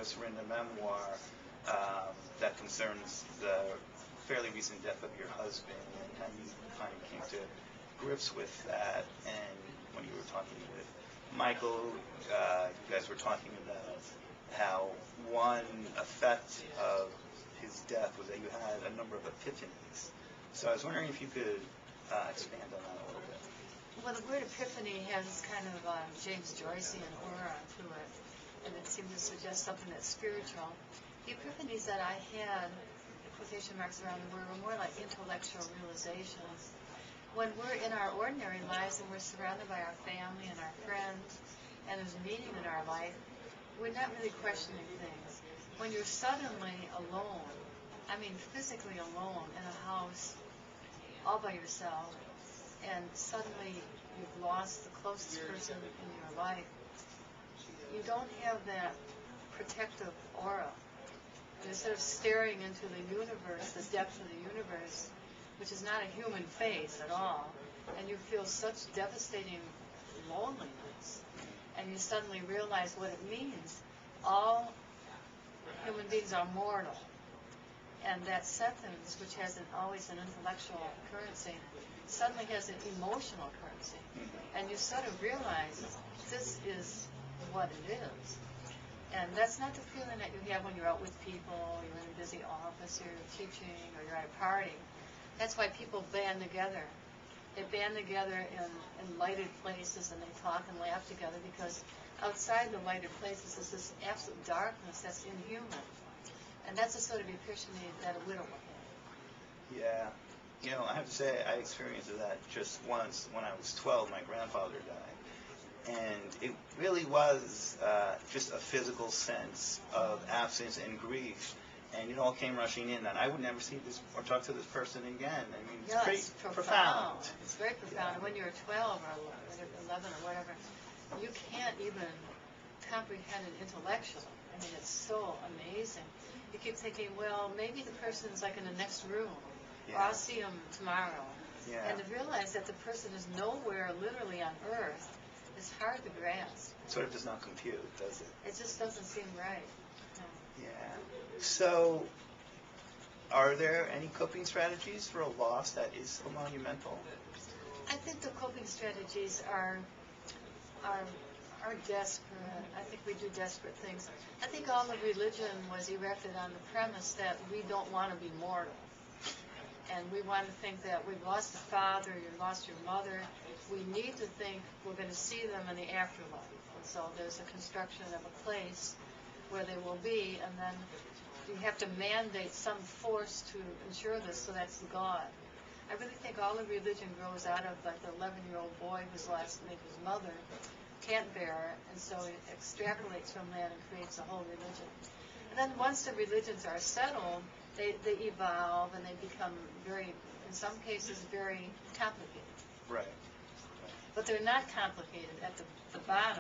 just written a memoir that concerns the fairly recent death of your husband and how you kind of came to grips with that. And when you were talking with Michael, you guys were talking about how one effect of his death was that you had a number of epiphanies. So I was wondering if you could expand on that a little bit. Well, the word epiphany has kind of James Joycean aura to it, and it seemed to suggest something that's spiritual. The epiphanies that I had, quotation marks around the word, were more like intellectual realizations. When we're in our ordinary lives and we're surrounded by our family and our friends, and there's meaning in our life, we're not really questioning things. When you're suddenly alone, I mean physically alone in a house, all by yourself, and suddenly you've lost the closest person in your life, you don't have that protective aura. And instead of staring into the universe, the depth of the universe, which is not a human face at all, and you feel such devastating loneliness, and you suddenly realize what it means. All human beings are mortal. And that sentence, which has always an intellectual currency, suddenly has an emotional currency. And you sort of realize this is what it is. And that's not the feeling that you have when you're out with people, you're in a busy office, you're teaching, or you're at a party. That's why people band together. They band together in lighted places, and they talk and laugh together, because outside the lighted places is this absolute darkness that's inhuman. And that's the sort of epiphany that a widow will have. Yeah. You know, I have to say, I experienced that just once when I was 12. My grandfather died. And it really was just a physical sense of absence and grief. And it all came rushing in. And I would never see this or talk to this person again. I mean, it's pretty profound. It's very profound. And when you're 12 or 11 or whatever, you can't even comprehend it intellectually. I mean, it's so amazing. You keep thinking, well, maybe the person's like in the next room, or I'll see him tomorrow. Yeah. And to realize that the person is nowhere literally on Earth is hard to grasp. It sort of does not compute, does it? It just doesn't seem right. No. Yeah. So, are there any coping strategies for a loss that is so monumental? I think the coping strategies are desperate. I think we do desperate things. I think all of religion was erected on the premise that we don't want to be mortal. And we want to think that we've lost a father, you've lost your mother. We need to think we're going to see them in the afterlife. And so there's a construction of a place where they will be, and then you have to mandate some force to ensure this, so that's God. I really think all of religion grows out of like the 11-year-old boy whose last name is mother can't bear it, and so it extrapolates from that and creates a whole religion. And then once the religions are settled, they evolve and they become very, in some cases, very complicated. Right. But they're not complicated at the bottom.